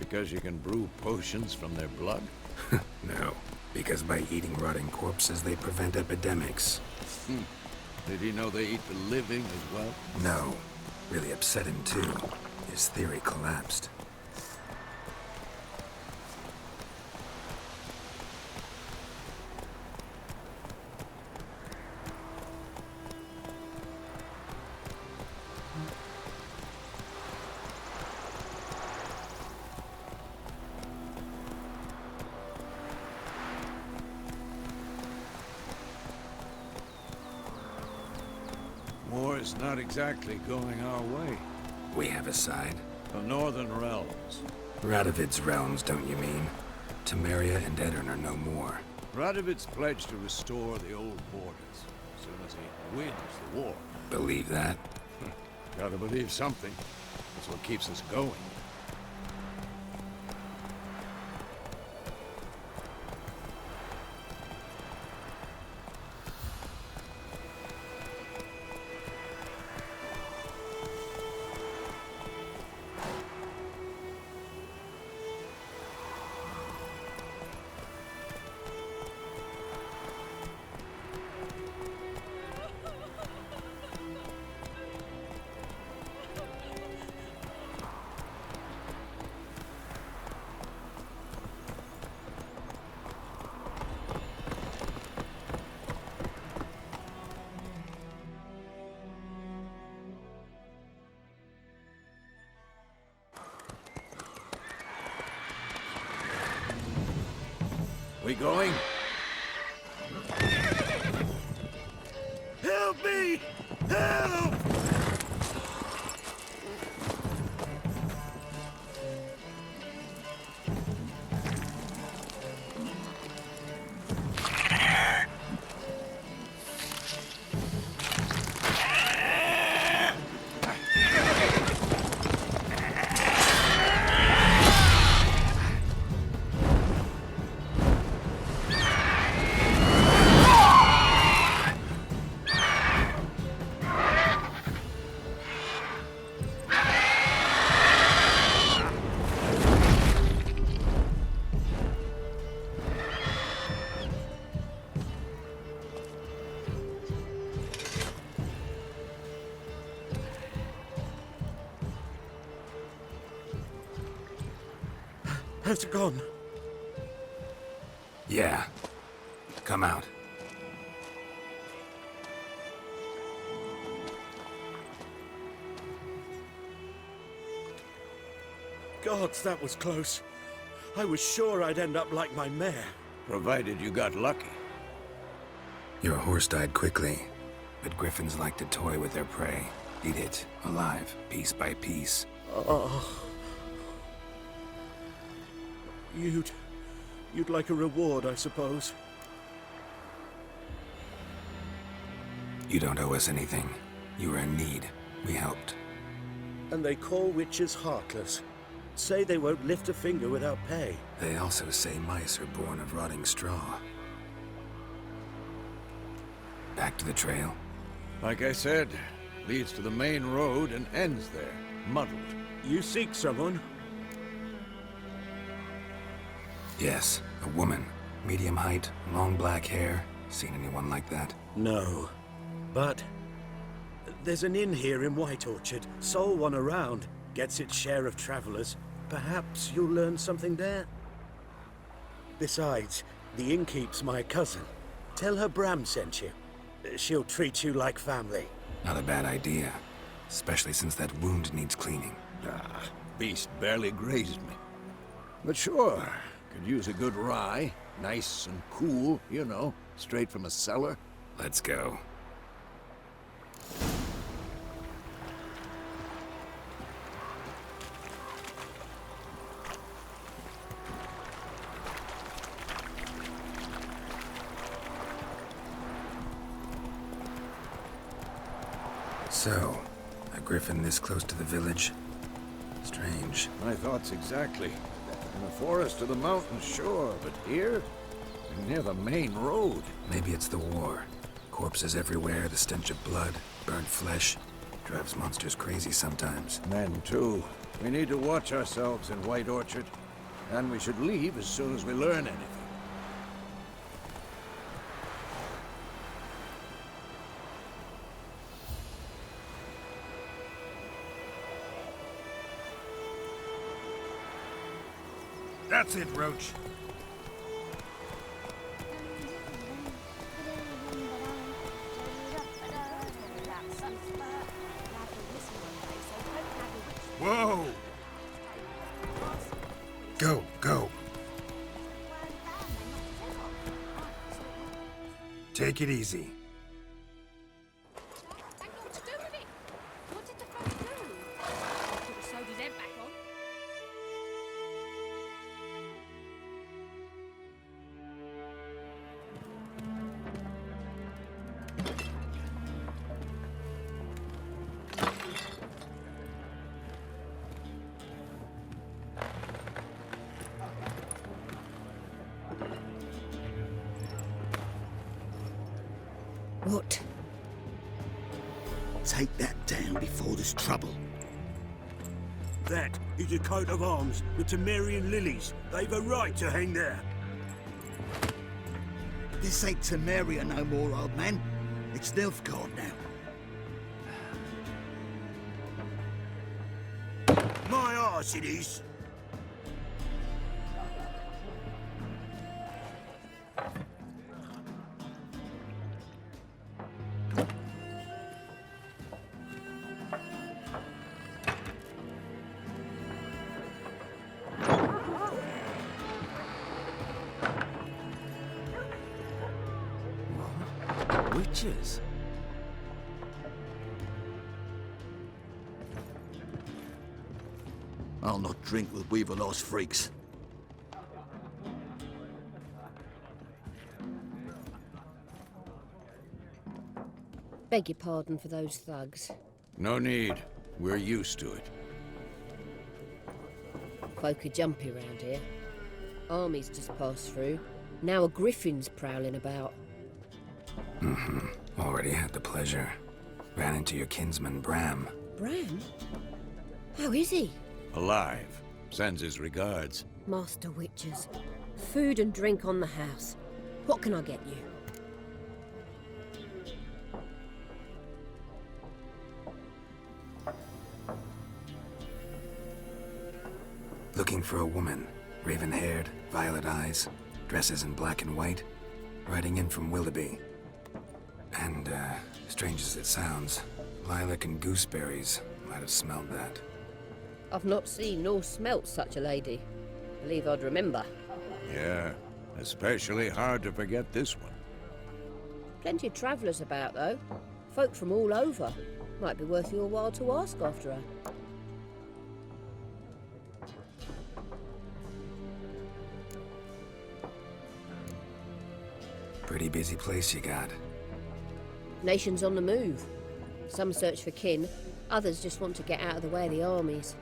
Because you can brew potions from their blood? No, because by eating rotting corpses, they prevent epidemics. Did he know they eat the living as well? No. Really upset him, too. His theory collapsed. War is not exactly going our way. We have a side. The Northern Realms. Radovid's realms, don't you mean? Temeria and Edirn are no more. Radovid's pledged to restore the old borders as soon as he wins the war. Believe that? Gotta believe something. That's what keeps us going. We going? Help me! Help! Has it gone? Yeah. Come out. Gods, that was close. I was sure I'd end up like my mare. Provided you got lucky. Your horse died quickly, but griffins like to toy with their prey. Eat it, alive, piece by piece. Oh. You'd like a reward, I suppose. You don't owe us anything. You were in need. We helped. And they call witches heartless. Say they won't lift a finger without pay. They also say mice are born of rotting straw. Back to the trail? Like I said, leads to the main road and ends there, muddled. You seek someone? Yes, a woman. Medium height, long black hair. Seen anyone like that? No. But there's an inn here in White Orchard. Sole one around. Gets its share of travelers. Perhaps you'll learn something there? Besides, the innkeep's my cousin. Tell her Bram sent you. She'll treat you like family. Not a bad idea. Especially since that wound needs cleaning. Ah, beast barely grazed me. But sure, could use a good rye. Nice and cool, you know, straight from a cellar. Let's go. So, a griffin this close to the village? Strange. My thoughts exactly. In the forest or the mountains, sure, but here? Near the main road. Maybe it's the war. Corpses everywhere, the stench of blood, burnt flesh. Drives monsters crazy sometimes. Men, too. We need to watch ourselves in White Orchard. And we should leave as soon as we learn anything. That's it, Roach. Whoa! Go, go. Take it easy. What to do with it? What did the fuck do? Could have sewed his head back on. What? Take that down before there's trouble. That is a coat of arms, the Temerian lilies. They've a right to hang there. This ain't Temeria no more, old man. It's Nilfgaard now. My arse it is. Witches? I'll not drink with Weaverlaw's freaks. Beg your pardon for those thugs. No need. We're used to it. Folk are jumpy round here. Armies just passed through. Now a griffin's prowling about. Already had the pleasure. Ran into your kinsman, Bram. Bran? How is he? Alive. Sends his regards. Master Witches. Food and drink on the house. What can I get you? Looking for a woman. Raven-haired, violet eyes, dresses in black and white. Riding in from Willoughby. And, strange as it sounds, lilac and gooseberries might have smelled that. I've not seen nor smelt such a lady. Believe I'd remember. Yeah, especially hard to forget this one. Plenty of travellers about, though. Folk from all over. Might be worth your while to ask after her. Pretty busy place you got. Nations on the move. Some search for kin, others just want to get out of the way of the armies.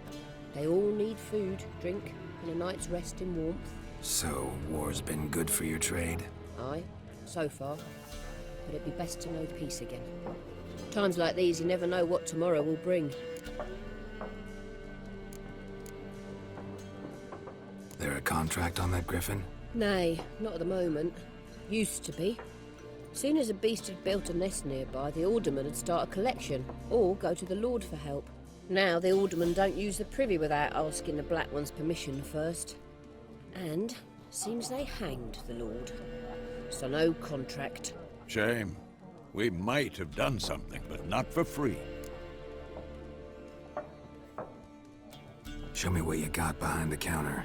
They all need food, drink, and a night's rest in warmth. So, war's been good for your trade? Aye, so far. But it'd be best to know peace again. Times like these, you never know what tomorrow will bring. There a contract on that griffin? Nay, not at the moment. Used to be. Soon as a beast had built a nest nearby, the alderman would start a collection, or go to the Lord for help. Now the aldermen don't use the privy without asking the Black One's permission first. And seems they hanged the Lord. So no contract. Shame. We might have done something, but not for free. Show me what you got behind the counter.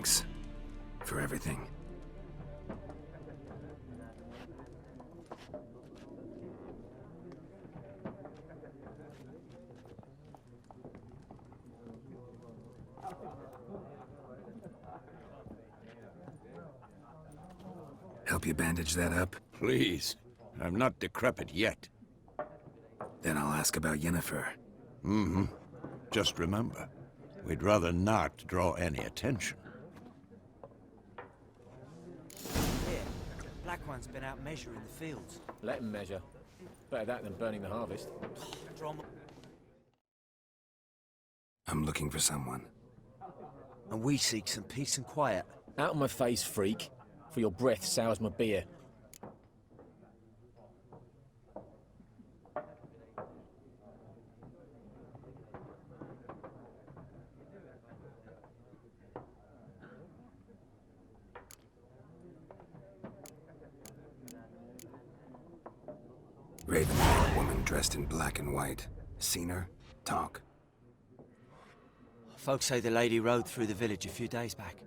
Thanks for everything. Help you bandage that up? Please. I'm not decrepit yet. Then I'll ask about Yennefer. Mm-hmm. Just remember, we'd rather not draw any attention. Here, Black One's been out measuring the fields. Let him measure. Better that than burning the harvest. I'm looking for someone. And we seek some peace and quiet. Out of my face, freak. For your breath sours my beer. Raven-haired woman dressed in black and white. Seen her? Talk. Folks say the lady rode through the village a few days back.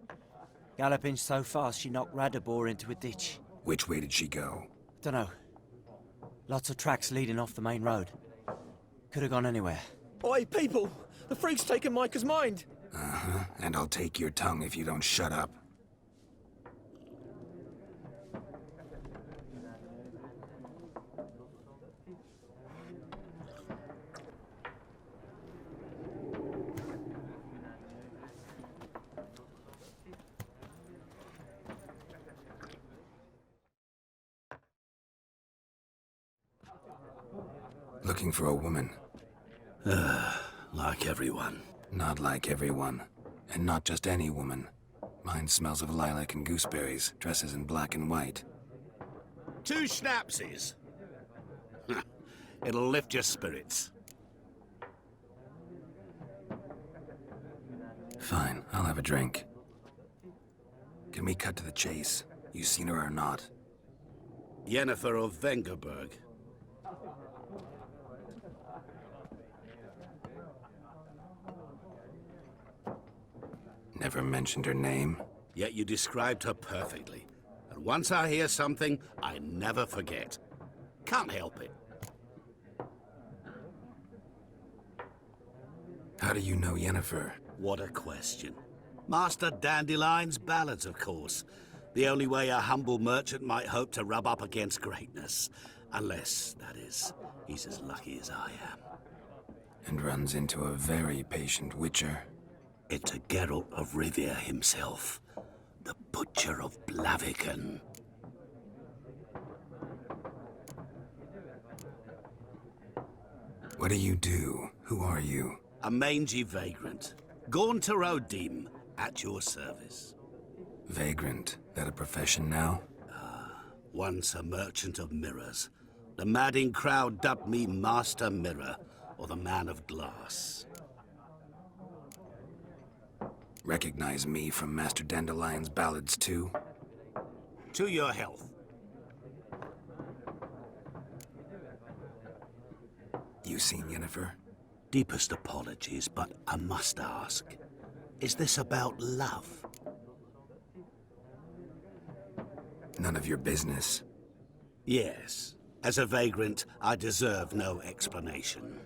Galloping so fast she knocked Radabor into a ditch. Which way did she go? Dunno. Lots of tracks leading off the main road. Could have gone anywhere. Oi, people! The freak's taken Micah's mind! Uh-huh. And I'll take your tongue if you don't shut up. Looking for a woman. Like everyone. Not like everyone. And not just any woman. Mine smells of lilac and gooseberries, dresses in black and white. 2 schnapsies. It'll lift your spirits. Fine, I'll have a drink. Can we cut to the chase? You seen her or not? Yennefer of Vengerberg. Never mentioned her name. Yet you described her perfectly. And once I hear something, I never forget. Can't help it. How do you know Yennefer? What a question. Master Dandelion's ballads, of course. The only way a humble merchant might hope to rub up against greatness. Unless, that is, he's as lucky as I am. And runs into a very patient witcher. Into Geralt of Rivia himself. The Butcher of Blaviken. What do you do? Who are you? A mangy vagrant. Gaunt to Odim, at your service. Vagrant. That a profession now? Once a merchant of mirrors. The madding crowd dubbed me Master Mirror, or the Man of Glass. Recognize me from Master Dandelion's ballads too? To your health. You seen Yennefer? Deepest apologies, but I must ask. Is this about love? None of your business. Yes. As a vagrant, I deserve no explanation.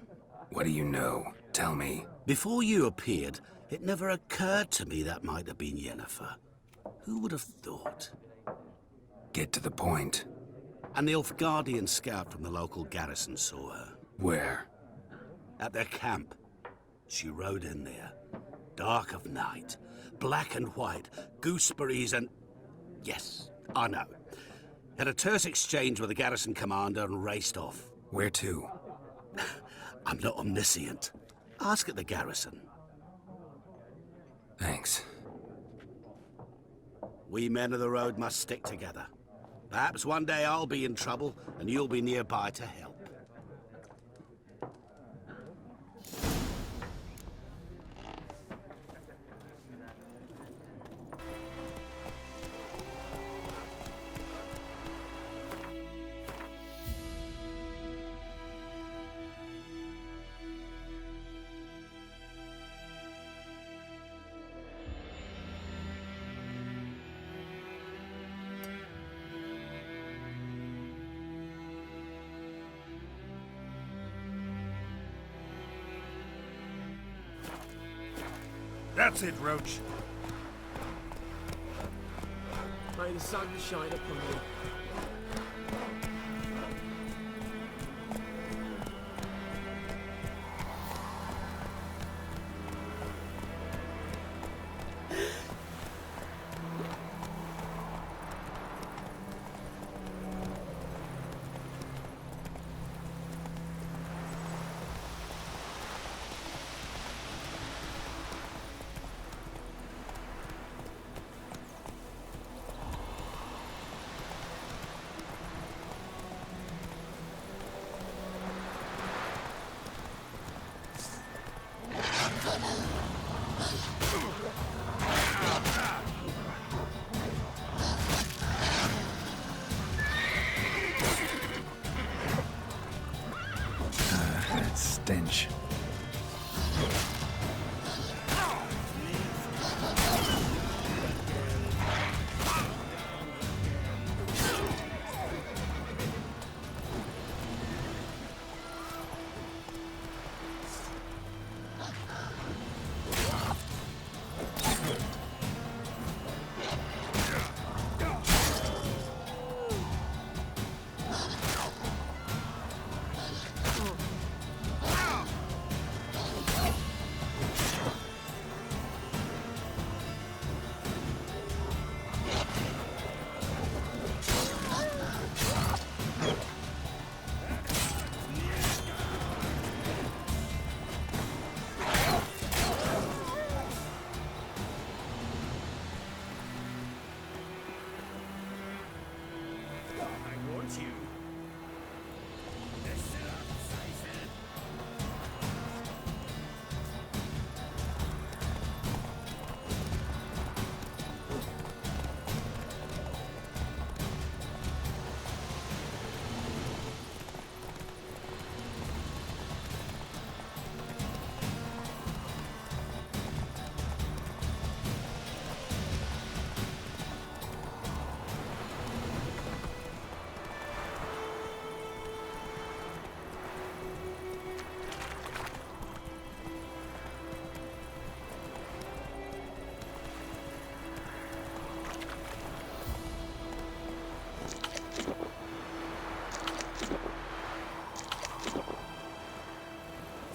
What do you know? Tell me. Before you appeared, it never occurred to me that might have been Yennefer. Who would have thought? Get to the point. An Nilfgaardian scout from the local garrison saw her. Where? At their camp. She rode in there. Dark of night. Black and white. Gooseberries and... Yes, I know. Had a terse exchange with the garrison commander and raced off. Where to? I'm not omniscient. Ask at the garrison. Thanks. We men of the road must stick together. Perhaps one day I'll be in trouble and you'll be nearby to help. That's it, Roach. May the sun shine upon you. That stench.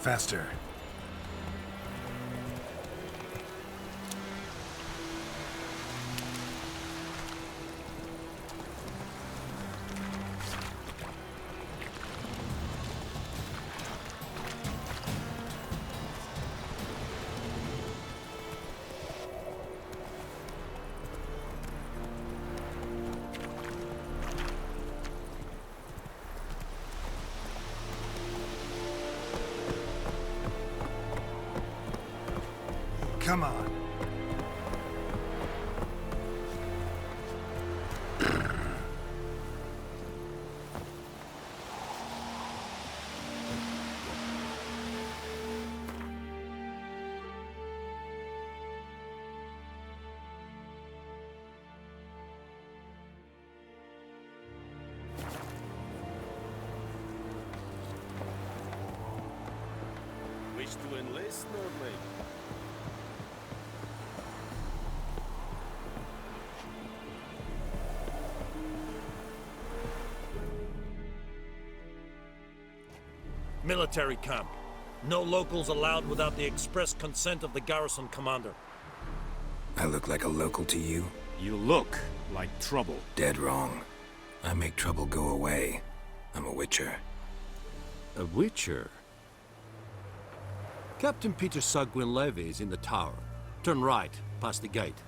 Faster. Come on. Wish to enlist, Nordling? Military camp. No locals allowed without the express consent of the garrison commander. I look like a local to you? You look like trouble. Dead wrong. I make trouble go away. I'm a witcher. A witcher? Captain Peter Sagwin Levy is in the tower. Turn right, past the gate.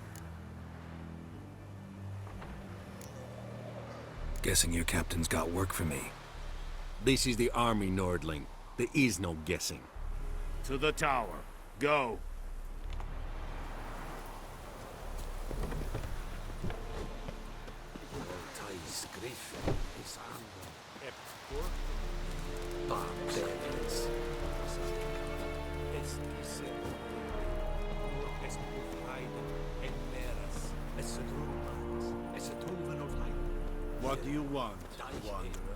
Guessing your captain's got work for me. This is the army, Nordling. There is no guessing. To the tower. Go. What do you want, Wanderer?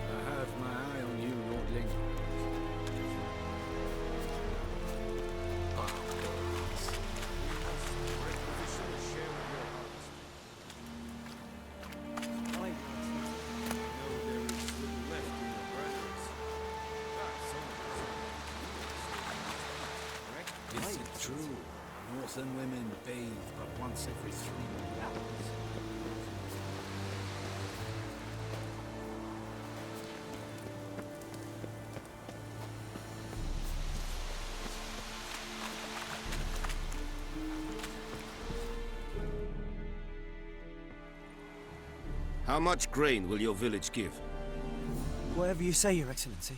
I have my eye on you, Nordling. True. Northern women bathe but once every 3 hours. How much grain will your village give? Whatever you say, Your Excellency.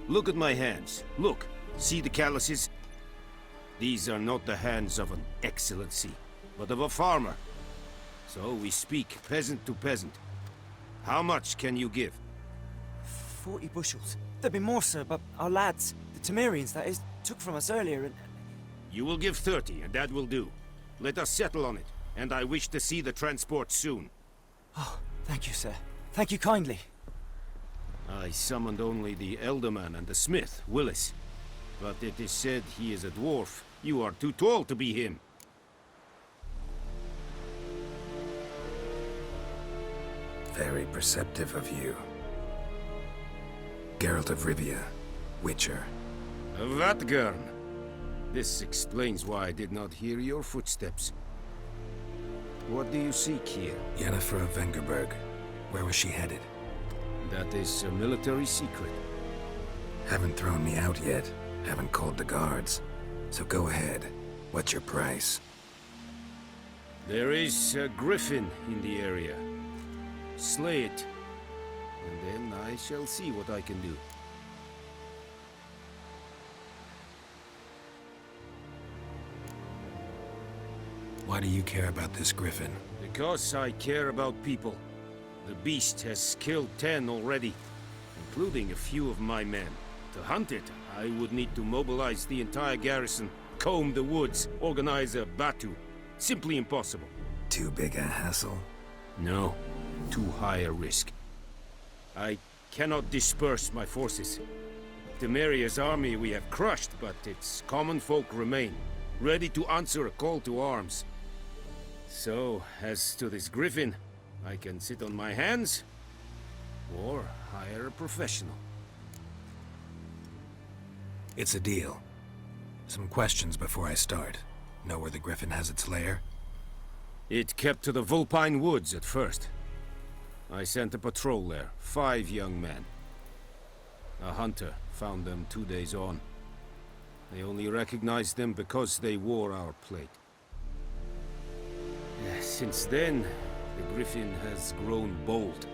Look at my hands. Look. See the calluses? These are not the hands of an excellency, but of a farmer. So we speak peasant to peasant. How much can you give? 40 bushels. There'd be more, sir, but our lads, the Temerians, that is, took from us earlier and... You will give 30, and that will do. Let us settle on it, and I wish to see the transport soon. Oh, thank you, sir. Thank you kindly. I summoned only the Elderman and the smith, Willis. But it is said he is a dwarf. You are too tall to be him. Very perceptive of you. Geralt of Rivia, Witcher. Vatgern! This explains why I did not hear your footsteps. What do you seek here? Yennefer of Vengerberg. Where was she headed? That is a military secret. Haven't thrown me out yet. Haven't called the guards. So go ahead. What's your price? There is a griffin in the area. Slay it, and then I shall see what I can do. Why do you care about this griffin? Because I care about people. The beast has killed 10 already, including a few of my men. To hunt it, I would need to mobilize the entire garrison, comb the woods, organize a batu. Simply impossible. Too big a hassle? No, too high a risk. I cannot disperse my forces. Temeria's army we have crushed, but its common folk remain, ready to answer a call to arms. So, as to this griffin, I can sit on my hands, or hire a professional. It's a deal. Some questions before I start. Know where the griffin has its lair? It kept to the Vulpine Woods at first. I sent a patrol there, 5 young men. A hunter found them 2 days on. They only recognized them because they wore our plate. Since then, the griffin has grown bold.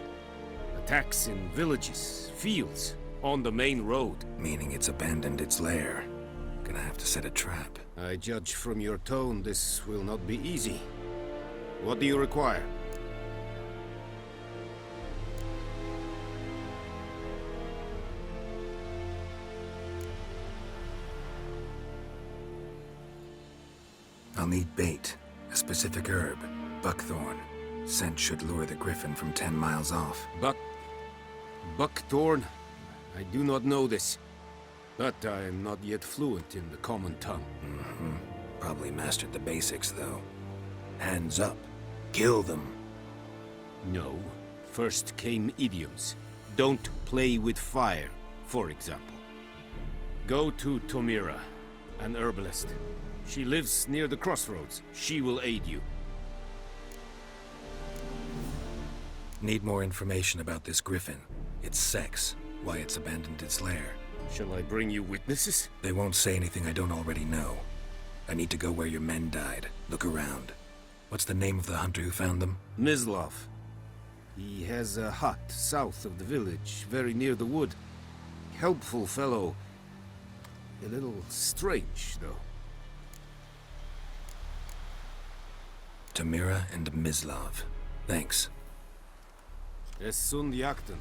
Attacks in villages, fields, on the main road. Meaning it's abandoned its lair. Gonna have to set a trap. I judge from your tone this will not be easy. What do you require? I'll need bait. A specific herb. Buckthorn. Scent should lure the griffin from 10 miles off. Buckthorn? I do not know this. But I am not yet fluent in the common tongue. Probably mastered the basics, though. Hands up. Kill them. No. First came idioms. Don't play with fire, for example. Go to Tomira, an herbalist. She lives near the crossroads. She will aid you. Need more information about this griffin. Its sex. Why it's abandoned its lair. Shall I bring you witnesses? They won't say anything I don't already know. I need to go where your men died. Look around. What's the name of the hunter who found them? Mislav. He has a hut south of the village, very near the wood. Helpful fellow. A little strange, though. Tamira and Mislav. Thanks. Es sunt jakten.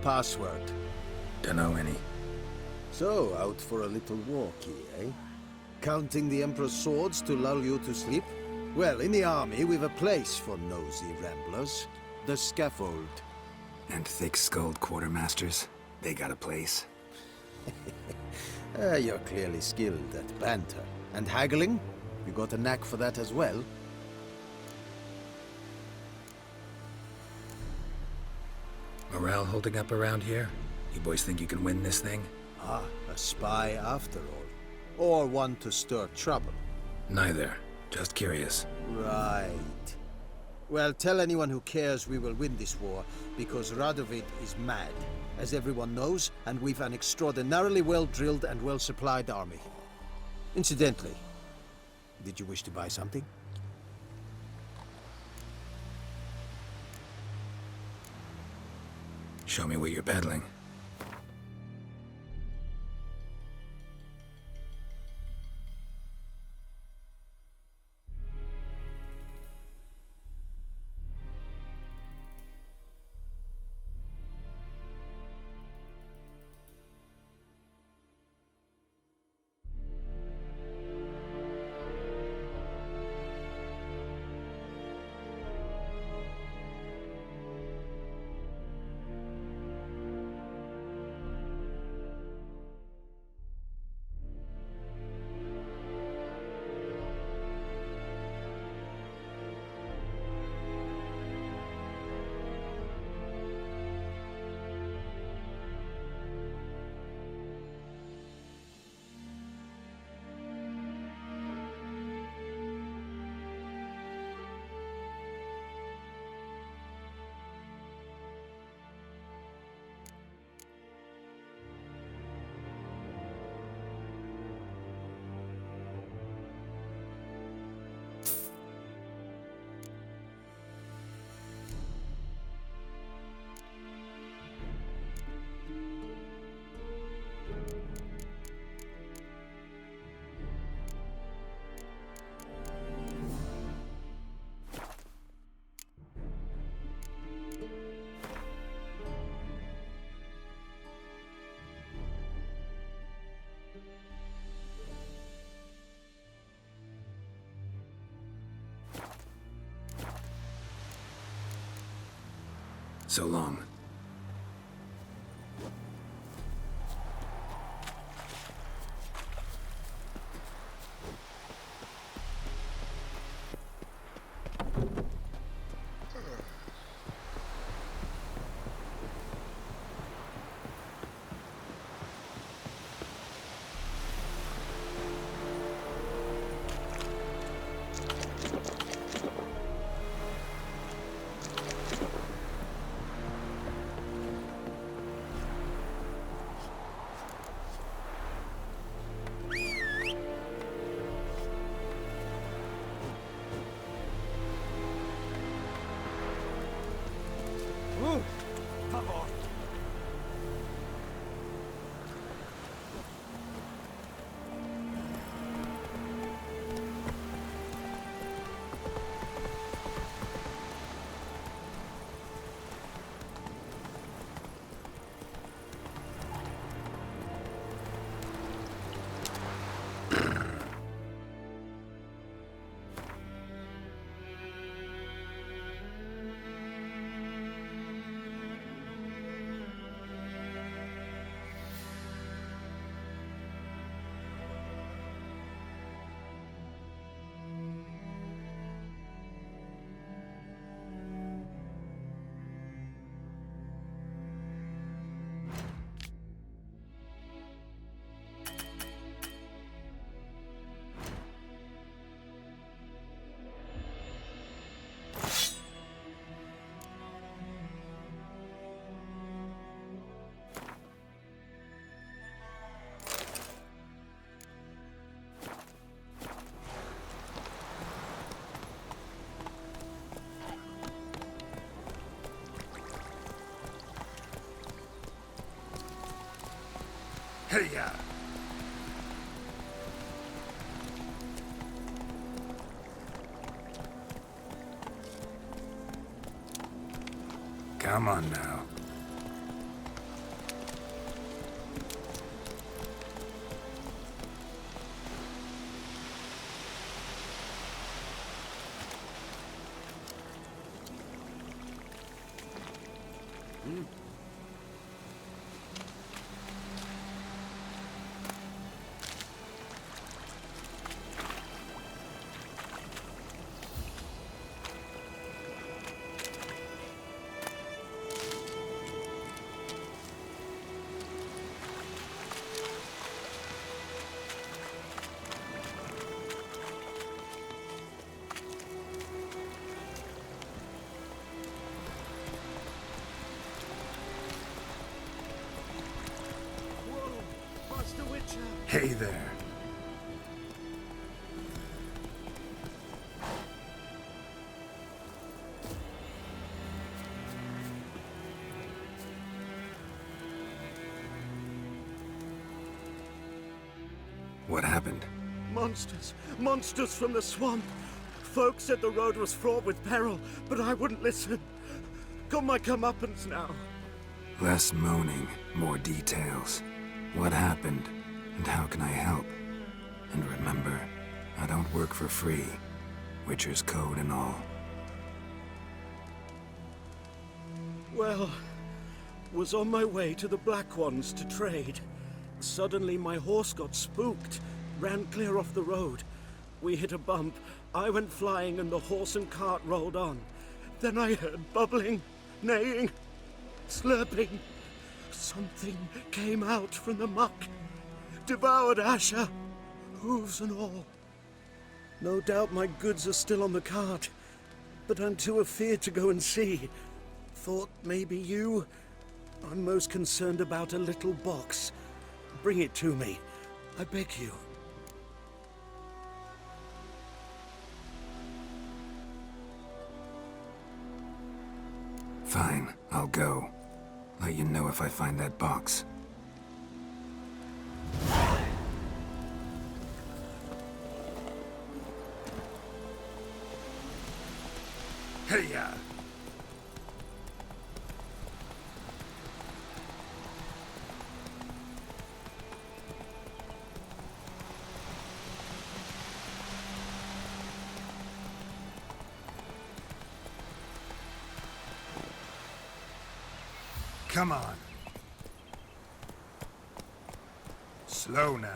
Password. Dunno any. So, out for a little walkie, eh? Counting the Emperor's swords to lull you to sleep? Well, in the army, we've a place for nosy ramblers. The scaffold. And thick-skulled quartermasters, they got a place. You're clearly skilled at banter. And haggling? You got a knack for that as well? Morale holding up around here? You boys think you can win this thing? Ah, a spy after all. Or one to stir trouble. Neither. Just curious. Right. Well, tell anyone who cares we will win this war, because Radovid is mad, as everyone knows, and we've an extraordinarily well-drilled and well-supplied army. Incidentally, did you wish to buy something? Show me what you're peddling. So long. Hiya! Come on now. Hey there. What happened? Monsters! Monsters from the swamp! Folks said the road was fraught with peril, but I wouldn't listen. Got my comeuppance now. Less moaning, more details. What happened, and how can I help? And remember, I don't work for free. Witcher's code and all. Well, was on my way to the Black Ones to trade. Suddenly my horse got spooked, ran clear off the road. We hit a bump, I went flying and the horse and cart rolled on. Then I heard bubbling, neighing, slurping. Something came out from the muck, devoured Asher, hooves and all. No doubt my goods are still on the cart, but I'm too afeard to go and see. Thought maybe you. I'm most concerned about a little box. Bring it to me, I beg you. Fine, I'll go. Let you know if I find that box. Hey-ya! Come on. Slow now.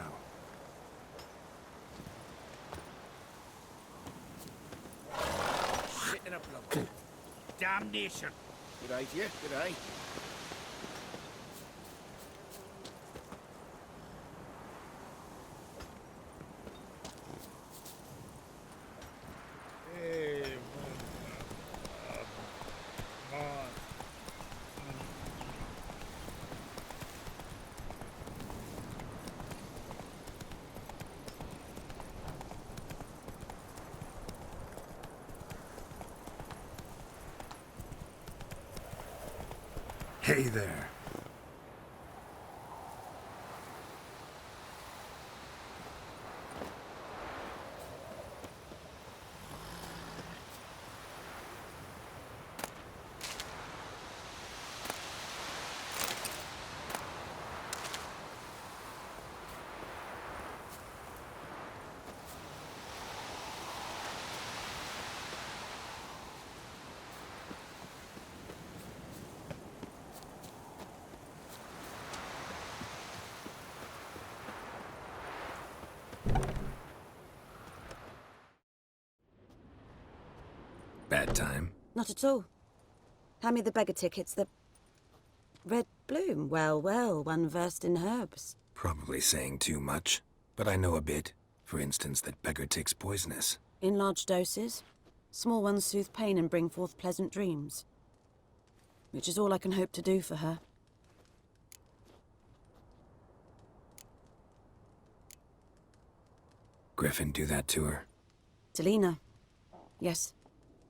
Sitting up, love. Damnation. Good eye to you, good eye. Hey there. Bad time? Not at all. Hand me the beggar tickets, the... Red bloom. Well, well, one versed in herbs. Probably saying too much, but I know a bit. For instance, that beggar tick's poisonous. In large doses. Small ones soothe pain and bring forth pleasant dreams. Which is all I can hope to do for her. Griffin do that to her? Delina. Yes.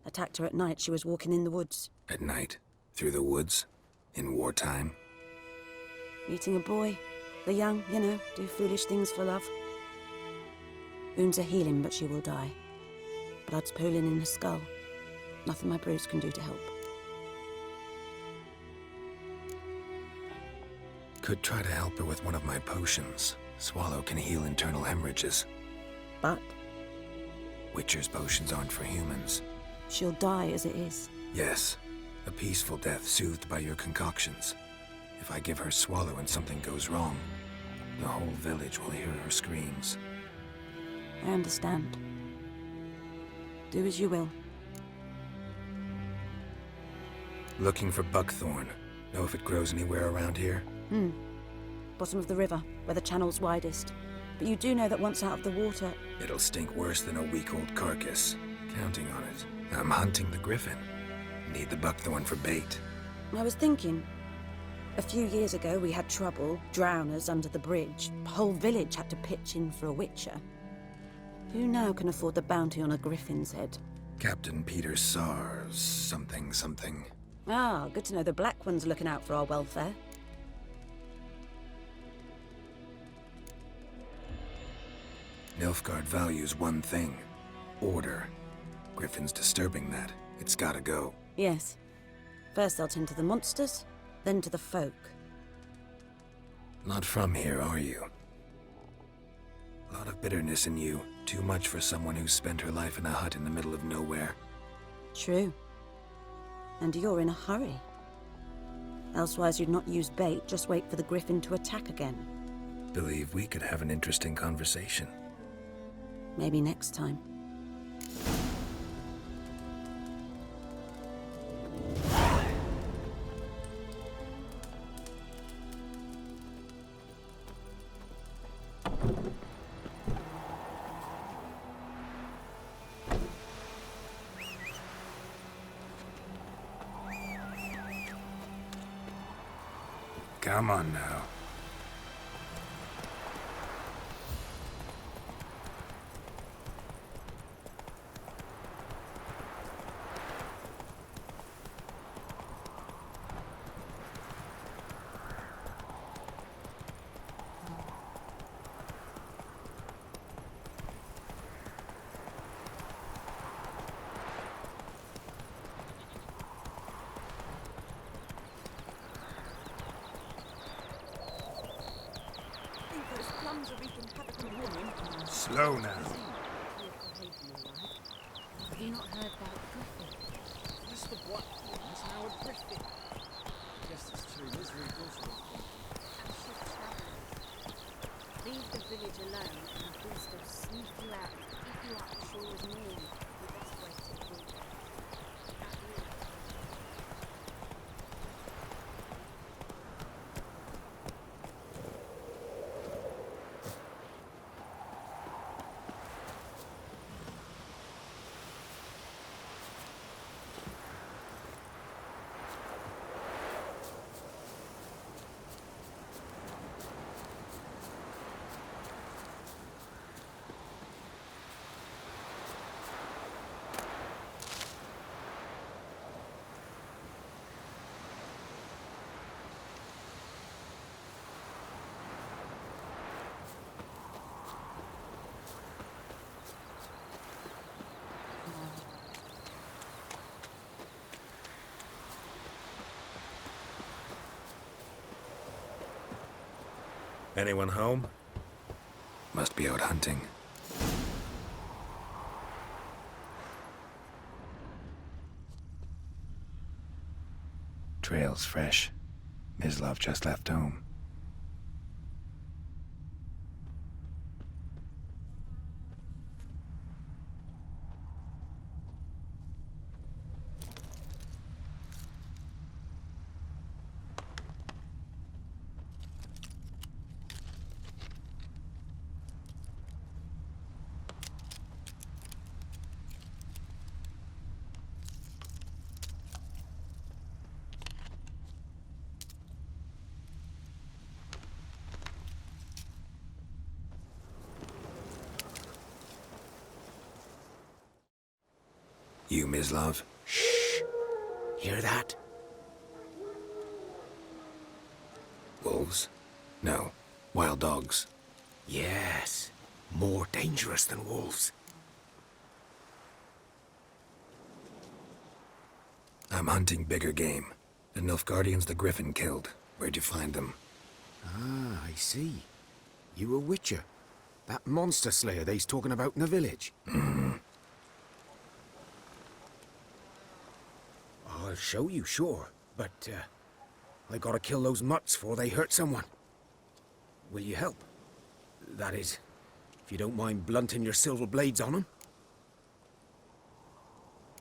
Attacked her at night. She was walking in the woods. At night? Through the woods? In wartime? Meeting a boy. The young, you know, do foolish things for love. Wounds are healing, but she will die. Blood's pooling in her skull. Nothing my brews can do to help. Could try to help her with one of my potions. Swallow can heal internal hemorrhages. But? Witcher's potions aren't for humans. She'll die as it is. Yes. A peaceful death soothed by your concoctions. If I give her Swallow and something goes wrong, the whole village will hear her screams. I understand. Do as you will. Looking for buckthorn. Know if it grows anywhere around here? Bottom of the river, where the channel's widest. But you do know that once out of the water... It'll stink worse than a week-old carcass. Counting on it. I'm hunting the griffin. Need the buckthorn for bait. I was thinking... A few years ago, we had trouble, drowners under the bridge. The whole village had to pitch in for a witcher. Who now can afford the bounty on a griffin's head? Captain Peter Sars, something. Ah, good to know the Black One's looking out for our welfare. Nilfgaard values one thing. Order. Griffin's disturbing that. It's gotta go. Yes. First they'll tend to the monsters, then to the folk. Not from here, are you? A lot of bitterness in you. Too much for someone who spent her life in a hut in the middle of nowhere. True. And you're in a hurry. Elsewise you'd not use bait, just wait for the griffin to attack again. Believe we could have an interesting conversation. Maybe next time. Come on now. Slow now. Have you not heard about Griffin? Mr. Blackthorn's now a griffin. Guess it's true misery does look. Leave the village alone and the beast will sneak you out and eat you up sure as morning. The best way to avoid it. Anyone home? Must be out hunting. Trail's fresh. Mislav just left home. You, Mislav? Shh! Hear that? Wolves? No. Wild dogs. Yes. More dangerous than wolves. I'm hunting bigger game. The Nilfgaardians the Griffin killed. Where'd you find them? Ah, I see. You a witcher. That monster slayer they's talking about in the village. I'll show you, sure. But, I gotta kill those mutts before they hurt someone. Will you help? That is, if you don't mind blunting your silver blades on them.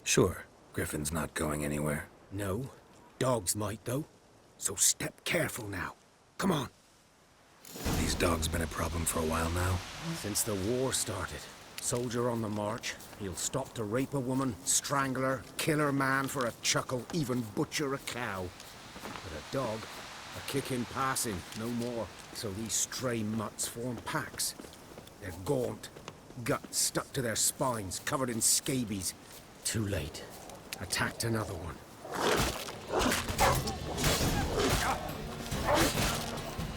Sure. Griffin's not going anywhere. No. Dogs might, though. So step careful now. Come on. These dogs been a problem for a while now? Since the war started. Soldier on the march. He'll stop to rape a woman, strangle her, kill her man for a chuckle, even butcher a cow. But a dog, A kick in passing, no more. So these stray mutts form packs. They're gaunt, guts stuck to their spines, covered in scabies. Too late. Attacked another one.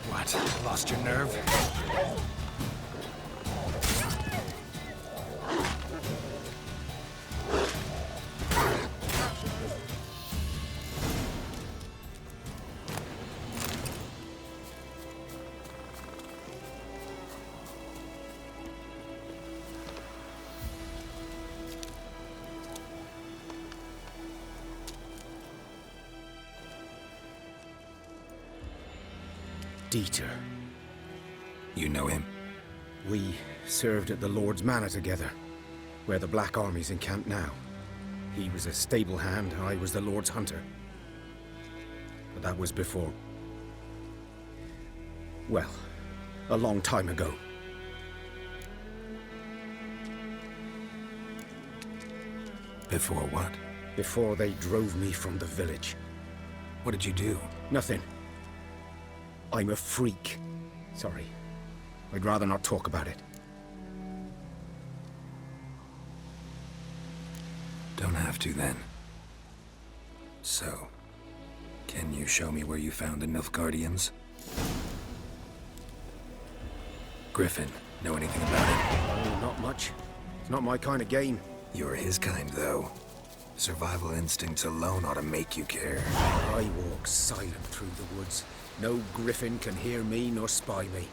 What? Lost your nerve? Dieter. You know him? We served at the Lord's Manor together, where the Black Army's encamped now. He was a stable hand, I was the Lord's hunter. But that was before... well, a long time ago. Before what? Before they drove me from the village. What did you do? Nothing. I'm a freak. Sorry. I'd rather not talk about it. Don't have to, then. So, can you show me where you found the Nilfgaardians? Griffin, know anything about it? Oh, not much. It's not my kind of game. You're his kind, though. Survival instincts alone ought to make you care. I walk silent through the woods. No griffin can hear me nor spy me.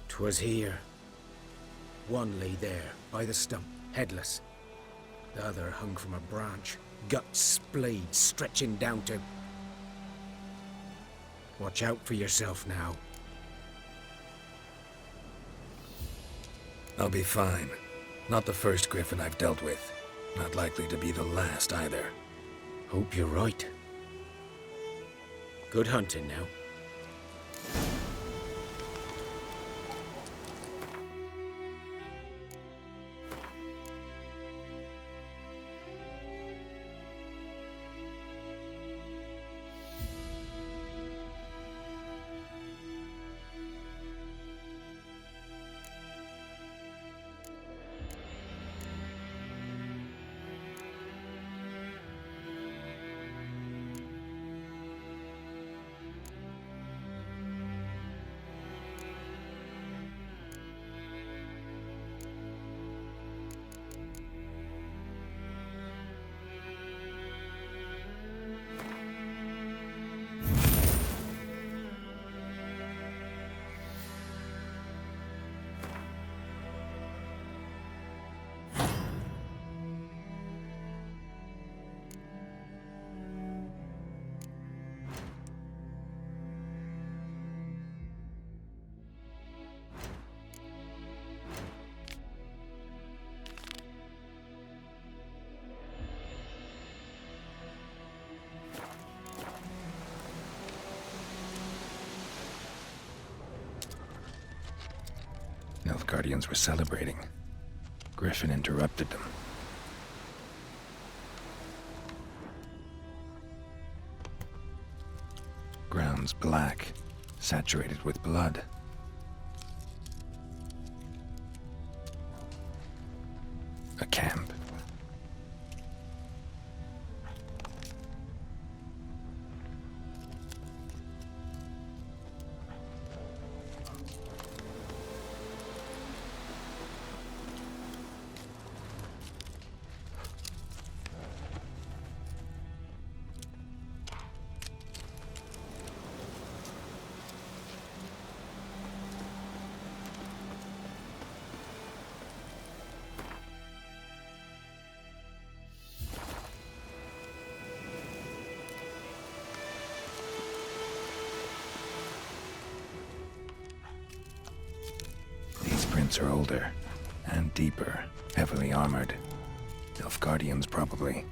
"'Twas here. One lay there, by the stump, headless. The other hung from a branch, guts splayed, stretching down to... Watch out for yourself now." I'll be fine. Not the first griffin I've dealt with. Not likely to be the last, either. Hope you're right. Good hunting now. Nilfgaardians were celebrating. Griffin interrupted them. Ground's black, saturated with blood. A camp. boots are older and deeper, heavily armored. Nilfgaardians, probably.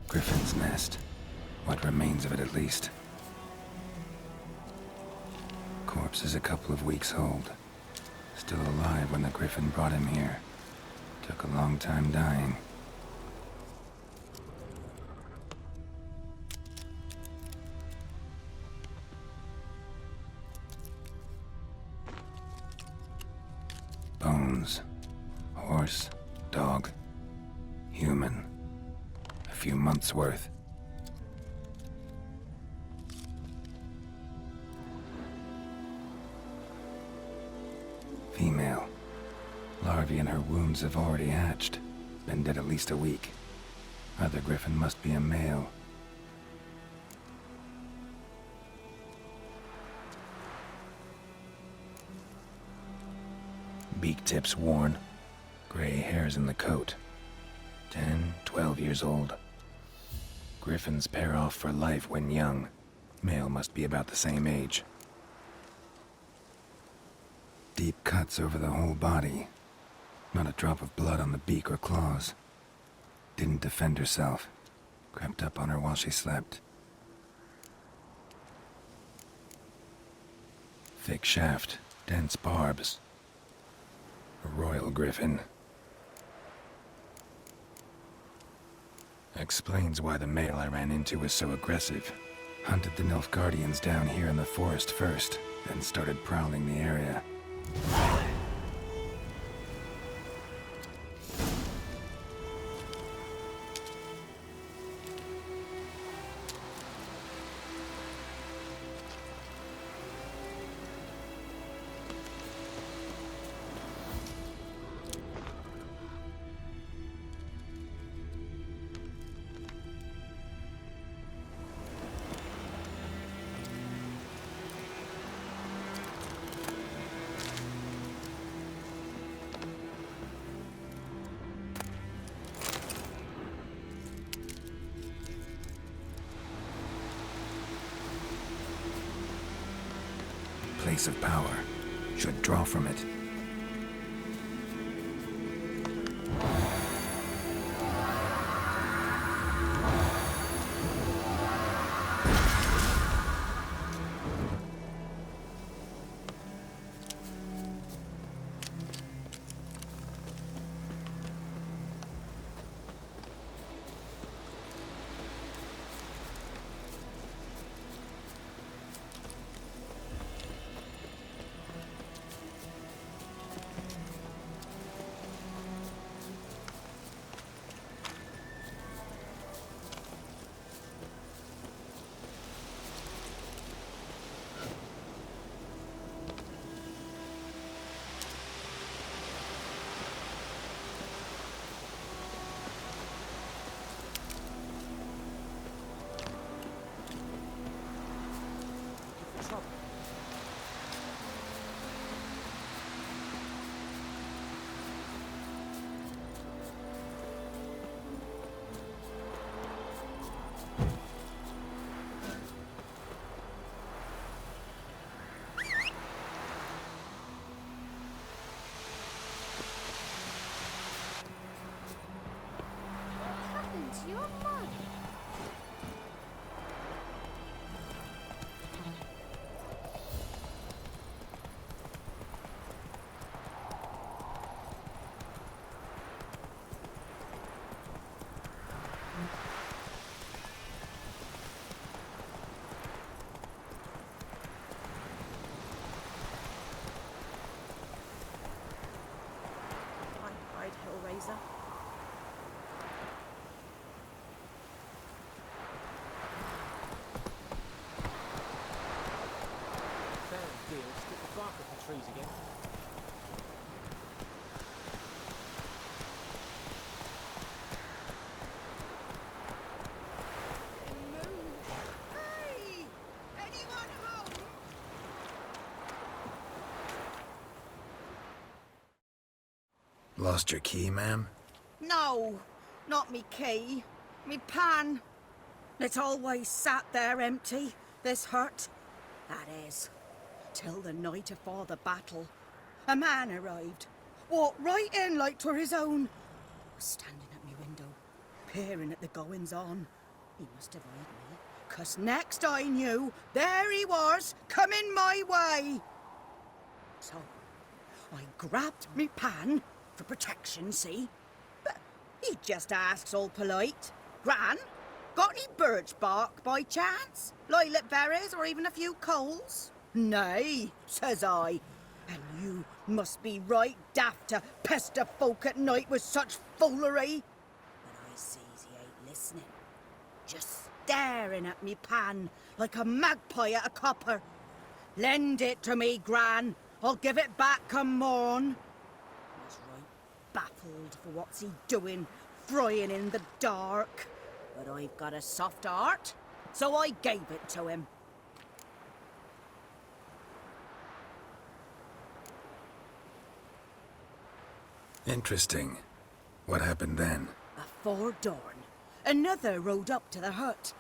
Griffin's nest. What remains of it, at least. Corpse is a couple of weeks old. Still alive when the Griffin brought him here. Took a long time dying. Bones. Horse, dog, human. A few months' worth. Female. Larvae in her wounds have already hatched. Been dead at least a week. Other Griffin must be a male. Beak tips worn. Gray hairs in the coat. 10, 12 years old. Griffins pair off for life when young. Male must be about the same age. Deep cuts over the whole body. Not a drop of blood on the beak or claws. Didn't defend herself. Crept up on her while she slept. Thick shaft, dense barbs. A royal griffin. Explains why the male I ran into was so aggressive. Hunted the Nilfgaardians down here in the forest first, then started prowling the area. Place of power. Should draw from it. razor. Fair deal. Stick the bark up the trees again. Hey! Anyone home? Lost your key, ma'am? No, not me key. Me pan. It's always sat there empty, this hut. That is, till the night afore the battle. A man arrived, walked right in like 'twere his own. Was standing at me window, peering at the goings-on. He must have eyed me, 'cause next I knew, there he was, coming my way. So, I grabbed me pan, for protection, see? But he just asks all polite, Gran, got any birch bark by chance? Lilac berries or even a few coals? Nay, says I. And you must be right daft to pester folk at night with such foolery. But I sees he ain't listening. Just staring at me pan like a magpie at a copper. Lend it to me, Gran. I'll give it back come morn. I was right baffled for what's he doing, frying in the dark. But I've got a soft heart, so I gave it to him. Interesting. What happened then? Afore dawn, another rode up to the hut.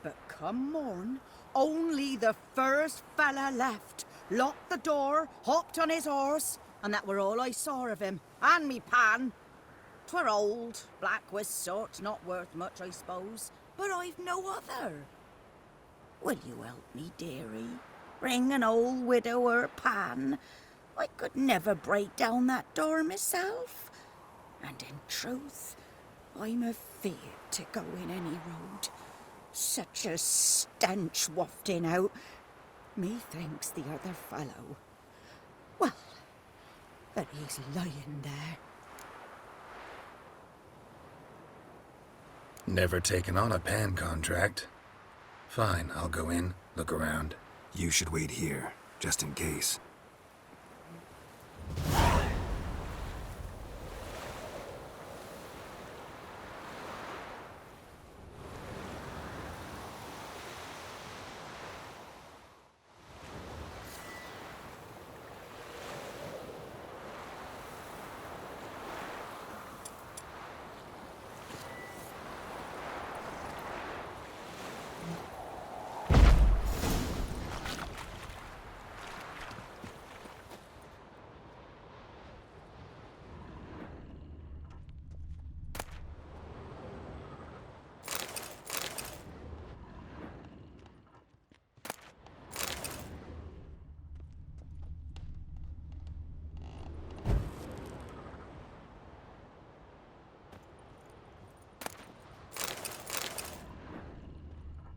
But come morn, only the first fella left, locked the door, hopped on his horse, and that were all I saw of him, and me pan. 'Twere old, black with sort, not worth much, I suppose, but I've no other. Will you help me, dearie? Bring an old widower pan. I could never break down that door myself. And in truth, I'm afeard to go in any road. Such a stench wafting out. Methinks the other fellow, well, that he's lying there. Never taken on a pan contract. Fine, I'll go in, look around. You should wait here, just in case.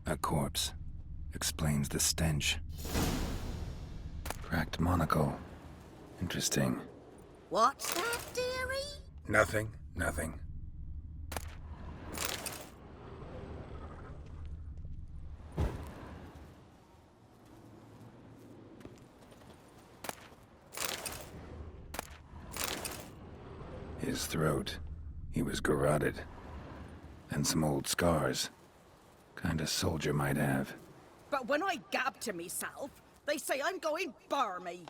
A corpse. Explains the stench. Cracked monocle. Interesting. What's that, dearie? Nothing. His throat. He was garroted. And some old scars. Kinda soldier might have. But when I gab to myself, they say I'm going barmy.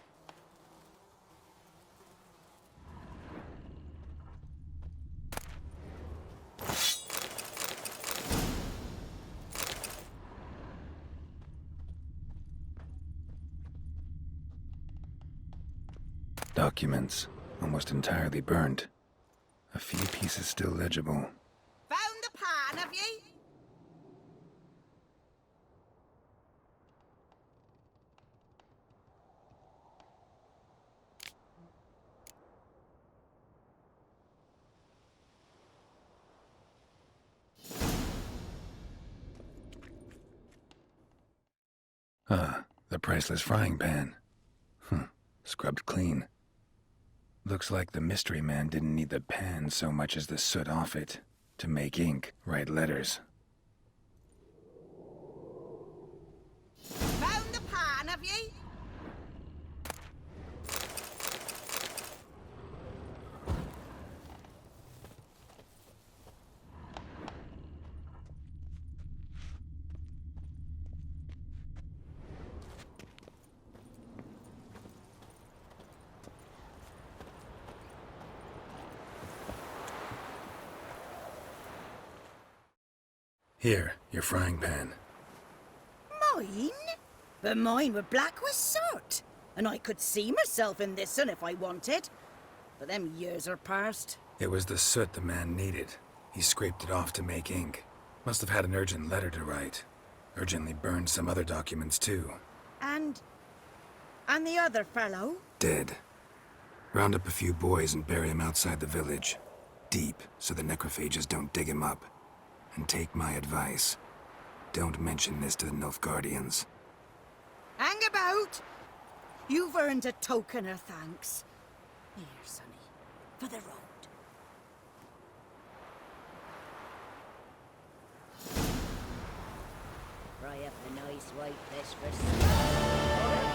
Documents, almost entirely burnt. A few pieces still legible. Found the pan, have ye? Ah, the priceless frying pan. Scrubbed clean. Looks like the mystery man didn't need the pan so much as the soot off it to make ink, write letters. Found the pan, have ye? Here, your frying pan. Mine? But mine were black with soot. And I could see myself in this one if I wanted. But them years are past. It was the soot the man needed. He scraped it off to make ink. Must have had an urgent letter to write. Urgently burned some other documents too. And the other fellow? Dead. Round up a few boys and bury him outside the village. Deep, so the necrophages don't dig him up. And take my advice. Don't mention this to the Nilfgaardians. Hang about! You've earned a token of thanks. Here, sonny, for the road. Fry up a nice white fish for supper.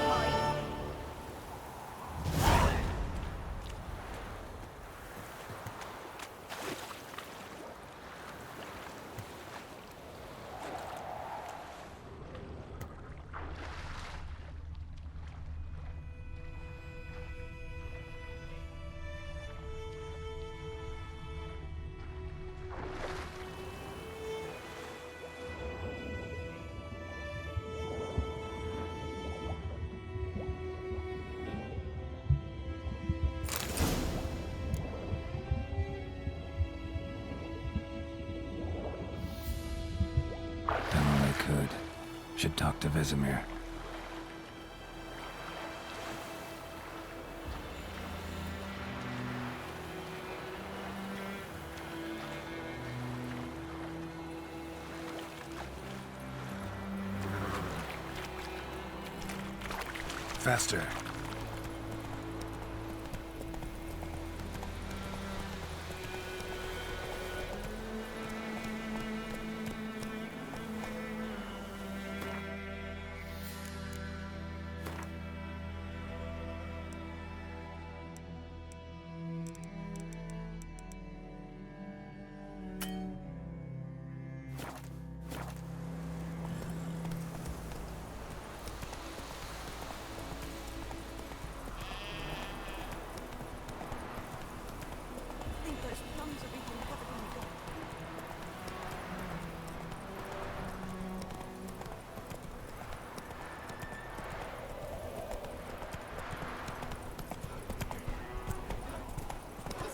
Done all I could. Should talk to Vesemir. Faster.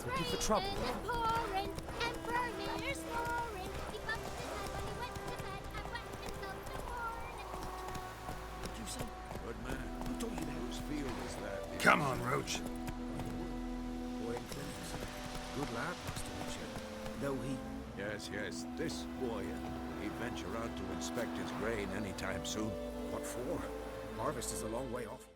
Looking for trouble. Pouring and burning, you're snoring. He bumped his head when he went to bed and wet himself in the morning. What did you say? Good man. I told you that. Whose field is that? Come on, Roach. Boy in France. Good lad, Master Richard. Though he... Yes, yes. This boy, he'd venture out to inspect his grain any time soon. What for? Harvest is a long way off.